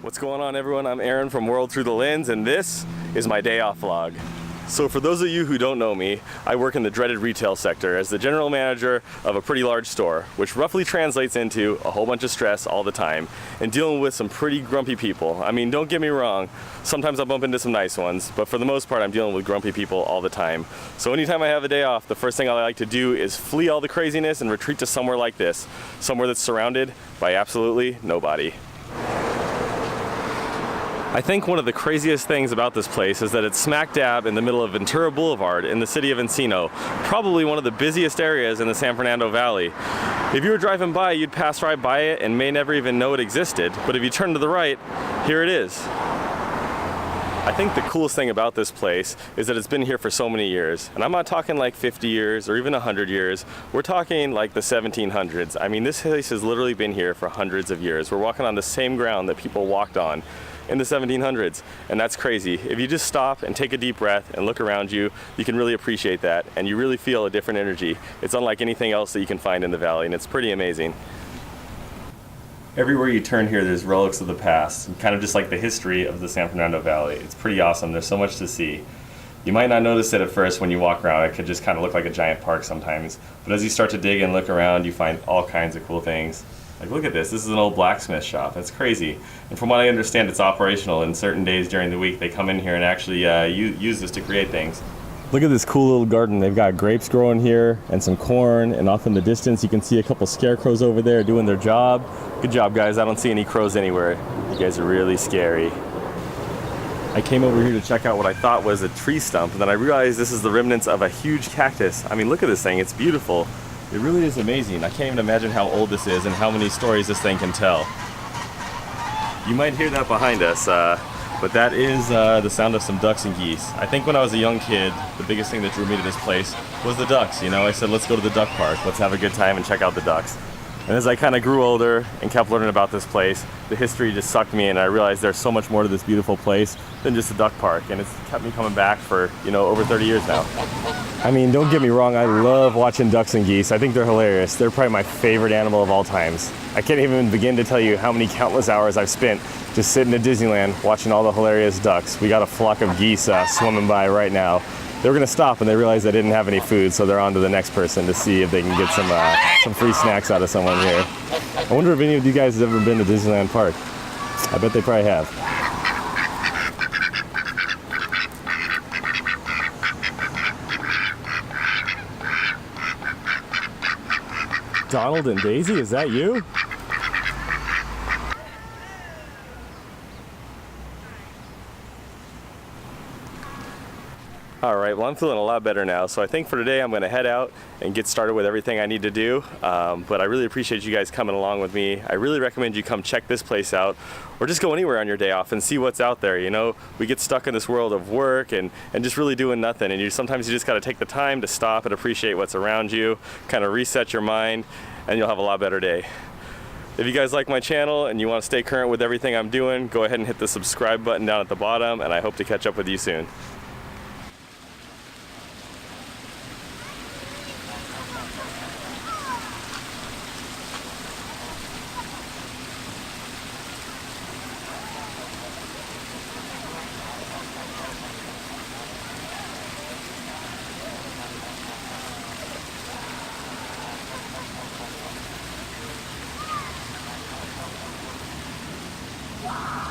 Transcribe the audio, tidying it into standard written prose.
What's going on, everyone? I'm Aaron from WorldThruTheLens, and this is my day off vlog. So for those of you who don't know me, I work in the dreaded retail sector as the general manager of a pretty large store, which roughly translates into a whole bunch of stress all the time and dealing with some pretty grumpy people. I mean, don't get me wrong, sometimes I bump into some nice ones, but for the most part, I'm dealing with grumpy people all the time. So anytime I have a day off, the first thing I like to do is flee all the craziness and retreat to somewhere like this, somewhere that's surrounded by absolutely nobody. I think one of the craziest things about this place is that it's smack dab in the middle of Ventura Boulevard in the city of Encino, probably one of the busiest areas in the San Fernando Valley. If you were driving by, you'd pass right by it and may never even know it existed, but if you turn to the right, here it is. I think the coolest thing about this place is that it's been here for so many years. And I'm not talking like 50 years or even 100 years. We're talking like the 1700s. I mean, this place has literally been here for hundreds of years. We're walking on the same ground that people walked on in the 1700s, and that's crazy. If you just stop and take a deep breath and look around you, you can really appreciate that, and you really feel a different energy. It's unlike anything else that you can find in the valley, and it's pretty amazing. Everywhere you turn here, there's relics of the past, kind of just like the history of the San Fernando Valley. It's pretty awesome. There's so much to see. You might not notice it at first when you walk around. It could just kind of look like a giant park sometimes, but as you start to dig and look around, you find all kinds of cool things. Like, look at this. This is an old blacksmith shop. That's crazy. And from what I understand, it's operational, and certain days during the week they come in here and actually use this to create things. Look at this cool little garden. They've got grapes growing here and some corn, and off in the distance you can see a couple scarecrows over there doing their job. Good job, guys. I don't see any crows anywhere. You guys are really scary. I came over here to check out what I thought was a tree stump, and then I realized this is the remnants of a huge cactus. I mean, look at this thing. It's beautiful. It really is amazing. I can't even imagine how old this is and how many stories this thing can tell. You might hear that behind us, but that is the sound of some ducks and geese. I think when I was a young kid, the biggest thing that drew me to this place was the ducks. You know, I said, let's go to the duck park. Let's have a good time and check out the ducks. And as I kind of grew older and kept learning about this place, the history just sucked me in, and I realized there's so much more to this beautiful place than just a duck park, and it's kept me coming back for, you know, over 30 years now. I mean, don't get me wrong, I love watching ducks and geese. I think they're hilarious. They're probably my favorite animal of all times. I can't even begin to tell you how many countless hours I've spent just sitting at Disneyland watching all the hilarious ducks. We got a flock of geese swimming by right now. They were gonna stop and they realized they didn't have any food, so they're on to the next person to see if they can get some free snacks out of someone here. I wonder if any of you guys have ever been to Disneyland Park. I bet they probably have. Donald and Daisy, is that you? Alright, well, I'm feeling a lot better now, so I think for today I'm going to head out and get started with everything I need to do. But I really appreciate you guys coming along with me. I really recommend you come check this place out, or just go anywhere on your day off and see what's out there. You know, we get stuck in this world of work and just really doing nothing, and sometimes you just got to take the time to stop and appreciate what's around you, kind of reset your mind, and you'll have a lot better day. If you guys like my channel and you want to stay current with everything I'm doing, go ahead and hit the subscribe button down at the bottom, and I hope to catch up with you soon. Wow.